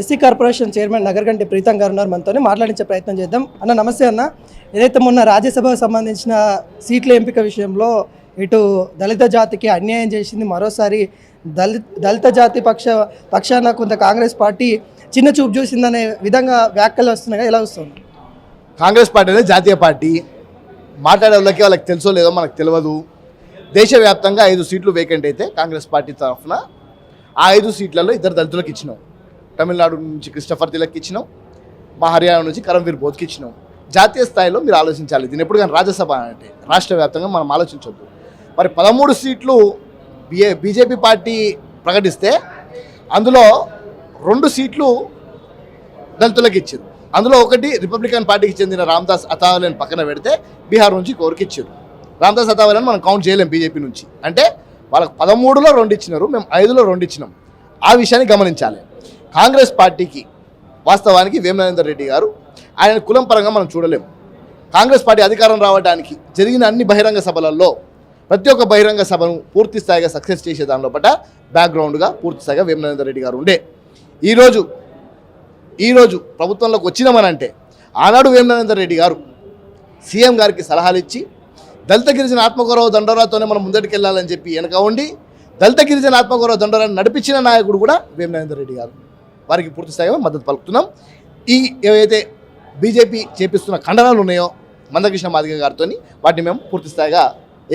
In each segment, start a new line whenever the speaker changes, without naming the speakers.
SC corporation chairman నగరగంటి Pritam గారు ఉన్నారు, మనతో మాట్లాడించే ప్రయత్నం చేద్దాం. అన్న నమస్తే అన్న. ఏదైతే మొన్న రాజ్యసభకు సంబంధించిన సీట్ల ఎంపిక విషయంలో ఇటు దళిత జాతికి అన్యాయం చేసింది, మరోసారి దళిత జాతి పక్షాన కొంత కాంగ్రెస్ పార్టీ చిన్న చూపు చూసిందనే విధంగా వ్యాఖ్యలు వస్తున్నాయి, ఎలా వస్తుంది?
కాంగ్రెస్ పార్టీ అనేది జాతీయ పార్టీ. మాట్లాడే వాళ్ళకి తెలుసో లేదో మనకు తెలియదు. దేశవ్యాప్తంగా 5 సీట్లు వేకెంట్ అయితే కాంగ్రెస్ పార్టీ తరఫున ఆ 5 సీట్లలో 2 దళితులకు ఇచ్చినాం. తమిళనాడు నుంచి క్రిస్టఫర్ తిలక్కి ఇచ్చినాం, మా హర్యానా నుంచి కరంవీర్ బోధ్కి ఇచ్చినాం. జాతీయ స్థాయిలో మీరు ఆలోచించాలి. దీని ఎప్పుడు కానీ రాజ్యసభ అంటే రాష్ట్ర వ్యాప్తంగా మనం ఆలోచించవద్దు. మరి 13 సీట్లు బీజేపీ పార్టీ ప్రకటిస్తే అందులో 2 సీట్లు దళితులకు ఇచ్చారు. అందులో ఒకటి రిపబ్లికన్ పార్టీకి చెందిన రామ్దాస్ అతావలేని పక్కన పెడితే బీహార్ నుంచి కోరికి ఇచ్చారు. రామ్దాస్ అతావలేని మనం కౌంట్ చేయలేం బీజేపీ నుంచి. అంటే వాళ్ళకి 13లో 2 ఇచ్చినారు, మేము 5లో 2 ఇచ్చినాం. ఆ విషయాన్ని గమనించాలి. కాంగ్రెస్ పార్టీకి వాస్తవానికి వేమనరేందర్ రెడ్డి గారు ఆయన కులం పరంగా మనం చూడలేము. కాంగ్రెస్ పార్టీ అధికారం రావడానికి జరిగిన అన్ని బహిరంగ సభలలో ప్రతి ఒక్క బహిరంగ సభను పూర్తి స్థాయిగా సక్సెస్ చేసే దానిలో పట్ల బ్యాక్గ్రౌండ్గా పూర్తి స్థాయిగా వేమనరేందర్ రెడ్డి గారు ఉండే. ఈరోజు ప్రభుత్వంలోకి వచ్చినామనంటే ఆనాడు వేమనరేందర్ రెడ్డి గారు సీఎం గారికి సలహాలు ఇచ్చి దళిత గిరిజన ఆత్మగౌరవ దండోరాతోనే మనం ముందటికి వెళ్ళాలని చెప్పి వెనక ఉండి దళిత గిరిజన ఆత్మగౌరవ దండోరాన్ని నడిపించిన నాయకుడు కూడా వేమనరేందర్ రెడ్డి గారు. వారికి పూర్తి స్థాయిగా మద్దతు పలుకుతున్నాం. ఏవైతే బీజేపీ చేపిస్తున్న ఖండనాలు ఉన్నాయో మందకృష్ణ మాదిగ గారితో వాటిని మేము పూర్తి స్థాయిగా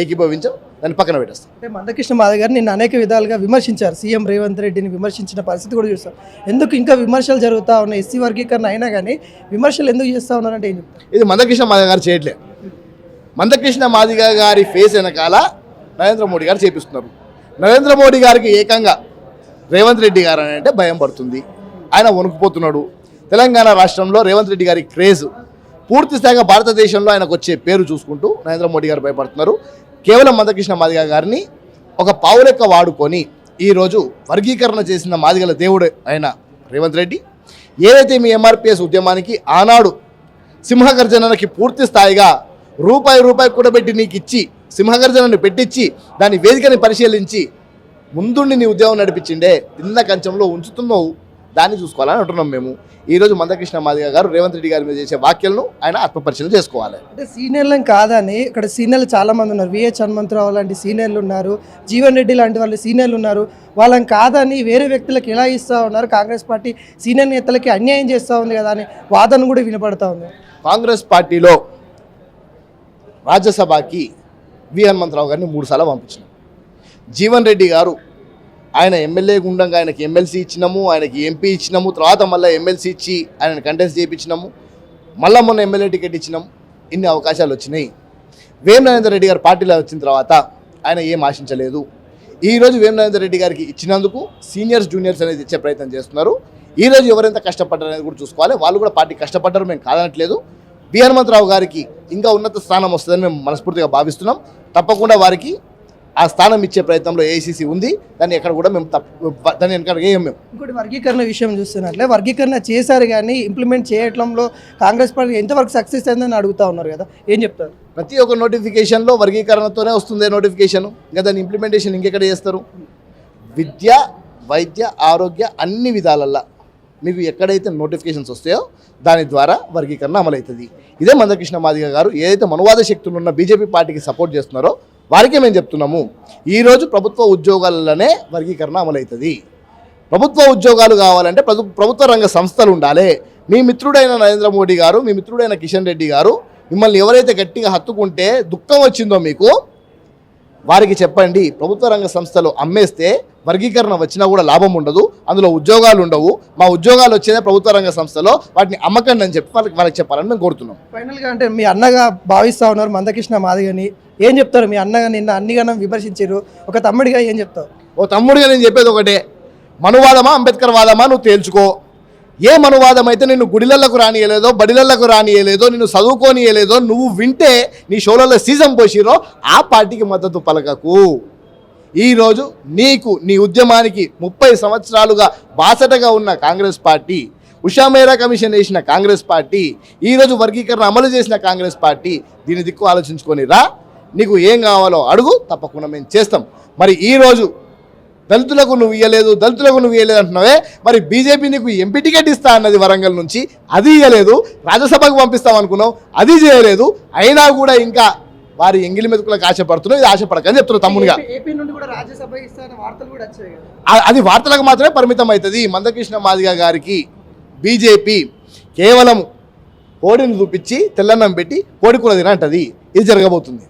ఏకీభవించాం, దాన్ని పక్కన పెట్టేస్తాం.
అంటే మందకృష్ణ మాదిగ గారు నిన్న అనేక విధాలుగా విమర్శించారు. సీఎం రేవంత్ రెడ్డిని విమర్శించిన పరిస్థితి కూడా చూస్తాం. ఎందుకు ఇంకా విమర్శలు జరుగుతూ ఉన్నాయి? ఎస్సీ వర్గీకరణ అయినా కానీ విమర్శలు ఎందుకు చేస్తూ ఉన్నారంటే ఏం చెప్తారు?
ఇది మందకృష్ణ మాదిగ గారు చేయట్లేదు. మందకృష్ణ మాదిగ గారి ఫేస్ వెనకాల నరేంద్ర మోడీ గారు చేపిస్తున్నారు. నరేంద్ర మోడీ గారికి ఏకంగా రేవంత్ రెడ్డి గారు అని అంటే భయం పడుతుంది. ఆయన వణుకుపోతున్నాడు. తెలంగాణ రాష్ట్రంలో రేవంత్ రెడ్డి గారి క్రేజ్ పూర్తి స్థాయిగా భారతదేశంలో ఆయనకు వచ్చే పేరు చూసుకుంటూ నరేంద్ర మోడీ గారు భయపడుతున్నారు. కేవలం మందకృష్ణ మాదిగ గారిని ఒక పావులెక్క వాడుకొని ఈరోజు వర్గీకరణ చేసిన మాదిగల దేవుడు అయిన రేవంత్ రెడ్డి ఏదైతే మీ ఎంఆర్పిఎస్ ఉద్యమానికి ఆనాడు సింహగర్జనకి పూర్తి స్థాయిగా రూపాయి కూడబెట్టి నీకు ఇచ్చి సింహగర్జనని పెట్టించి దాని వేదికని పరిశీలించి ముందుండి నీ ఉద్యమం నడిపించిండే, తిన్న కంచంలో ఉంచుతున్నావు, దాన్ని చూసుకోవాలని అంటున్నాం మేము. ఈరోజు మందకృష్ణ మాదిగ గారు రేవంత్ రెడ్డి గారి మీద చేసే వ్యాఖ్యలను ఆయన ఆత్మపరిశీలన చేసుకోవాలి.
అంటే సీనియర్లను కాదని ఇక్కడ సీనియర్లు చాలామంది ఉన్నారు. విహెచ్ హనుమంతరావు లాంటి సీనియర్లు ఉన్నారు, జీవన్ రెడ్డి లాంటి వాళ్ళు సీనియర్లు ఉన్నారు. వాళ్ళని కాదని వేరే వ్యక్తులకు ఎలా ఇస్తూ ఉన్నారు? కాంగ్రెస్ పార్టీ సీనియర్ నేతలకి అన్యాయం చేస్తూ ఉంది కదా అని వాదన కూడా వినపడతా ఉంది.
కాంగ్రెస్ పార్టీలో రాజ్యసభకి వి హనుమంతరావు గారిని 3 సార్లు పంపించినాం. జీవన్ రెడ్డి గారు ఆయన ఎమ్మెల్యే గుండంగా ఆయనకి ఎమ్మెల్సీ ఇచ్చినాము, ఆయనకి ఎంపీ ఇచ్చినాము, తర్వాత మళ్ళీ ఎమ్మెల్సీ ఇచ్చి ఆయన కంటెస్ట్ చేయించినాము, మళ్ళీ మొన్న ఎమ్మెల్యే టికెట్ ఇచ్చినాము. ఇన్ని అవకాశాలు వచ్చినాయి. వేమనరేందర్ రెడ్డి గారు పార్టీలో వచ్చిన తర్వాత ఆయన ఏం ఆశించలేదు. ఈరోజు వేమనరేందర్ రెడ్డి గారికి ఇచ్చినందుకు సీనియర్స్ జూనియర్స్ అనేది ఇచ్చే ప్రయత్నం చేస్తున్నారు. ఈరోజు ఎవరెంత కష్టపడ్డారు అనేది కూడా చూసుకోవాలి. వాళ్ళు కూడా పార్టీ కష్టపడ్డారు, మేము కాదనట్లేదు. వి హనుమంతరావు గారికి ఇంకా ఉన్నత స్థానం వస్తుందని మేము మనస్ఫూర్తిగా భావిస్తున్నాం. తప్పకుండా వారికి ఆ స్థానం ఇచ్చే ప్రయత్నంలో ఏఐసీసీ ఉంది. దాన్ని ఎక్కడ కూడా మేము దాన్ని వెనక మేము
ఇంకోటి వర్గీకరణ విషయం చూస్తున్నట్లే వర్గీకరణ చేశారు కానీ ఇంప్లిమెంట్ చేయడంలో కాంగ్రెస్ పార్టీ ఎంతవరకు సక్సెస్ అయిందని అడుగుతూ ఉన్నారు కదా, ఏం చెప్తారు?
ప్రతి ఒక్క నోటిఫికేషన్లో వర్గీకరణతోనే వస్తుంది నోటిఫికేషన్. ఇంకా దాని ఇంప్లిమెంటేషన్ ఇంకెక్కడ చేస్తారు? విద్య, వైద్య, ఆరోగ్య అన్ని విధాలల్లో మీకు ఎక్కడైతే నోటిఫికేషన్స్ వస్తాయో దాని ద్వారా వర్గీకరణ అమలవుతుంది. ఇదే మందకృష్ణ మాదిగ గారు ఏదైతే మనువాద శక్తులు ఉన్న బీజేపీ పార్టీకి సపోర్ట్ చేస్తున్నారో వారికే మేము చెప్తున్నాము, ఈరోజు ప్రభుత్వ ఉద్యోగాలలోనే వర్గీకరణ అమలవుతుంది. ప్రభుత్వ ఉద్యోగాలు కావాలంటే ప్రభుత్వ రంగ సంస్థలు ఉండాలి. మీ మిత్రుడైన నరేంద్ర మోడీ గారు, మీ మిత్రుడైన కిషన్ రెడ్డి గారు మిమ్మల్ని ఎవరైతే గట్టిగా హత్తుకుంటే దుఃఖం వచ్చిందో మీకు వారికి చెప్పండి, ప్రభుత్వ రంగ సంస్థలు అమ్మేస్తే వర్గీకరణ వచ్చినా కూడా లాభం ఉండదు, అందులో ఉద్యోగాలు ఉండవు. మా ఉద్యోగాలు వచ్చేదే ప్రభుత్వ రంగ సంస్థలో, వాటిని అమ్మకండి అని చెప్పి వాళ్ళకి చెప్పాలని మేము కోరుతున్నాం.
ఫైనల్గా అంటే మీ అన్నగా భావిస్తూ ఉన్నారు మందకృష్ణ మాదిగని, ఏం చెప్తారు? మీ అన్నగా నిన్న అన్నిగానం విమర్శించారు, ఒక తమ్ముడిగా ఏం చెప్తావు?
ఓ తమ్ముడిగా నేను చెప్పేది ఒకటే, మనువాదమా అంబేద్కర్ వాదమా నువ్వు తేల్చుకో. ఏ మనువాదం అయితే నిన్ను గుడిలలకు రానియలేదో, బడిలలకు రానియలేదో, నిన్ను చదువుకోనియలేదో, నువ్వు వింటే నీ షోలలో సీజన్ పోసిరో ఆ పార్టీకి మద్దతు పలకకు. ఈరోజు నీకు నీ ఉద్యమానికి 30 సంవత్సరాలుగా బాసటగా ఉన్న కాంగ్రెస్ పార్టీ, ఉషా మేరా కమిషన్ వేసిన కాంగ్రెస్ పార్టీ, ఈరోజు వర్గీకరణ అమలు చేసిన కాంగ్రెస్ పార్టీ, దీని దిక్కు ఆలోచించుకొని రా. నీకు ఏం కావాలో అడుగు, తప్పకుండా మేము చేస్తాం. మరి ఈరోజు దళితులకు నువ్వు ఇయ్యలేదు అంటున్నావే. మరి బీజేపీ నీకు ఎంపీ టికెట్ ఇస్తా అన్నది వరంగల్ నుంచి, అది ఇయ్యలేదు. రాజ్యసభకు పంపిస్తాం అనుకున్నావు, అది చేయలేదు. అయినా కూడా ఇంకా వారి ఎంగిలి మెతుకులకు ఆశపడుతున్నావు. ఇది ఆశపడకని చెప్తున్నారు తమ్ముడుగా.
ఏపీ నుండి కూడా రాజ్యసభ ఇస్తారన్న వార్తలు కూడా వచ్చాయి కదా.
అది వార్తలకు మాత్రమే పరిమితం అవుతుంది. మందకృష్ణ మాదిగ గారికి బీజేపీ కేవలం కోడిని చూపించి తెల్లన్నం పెట్టి కోడి కూర తినంటది. ఇది జరగబోతుంది.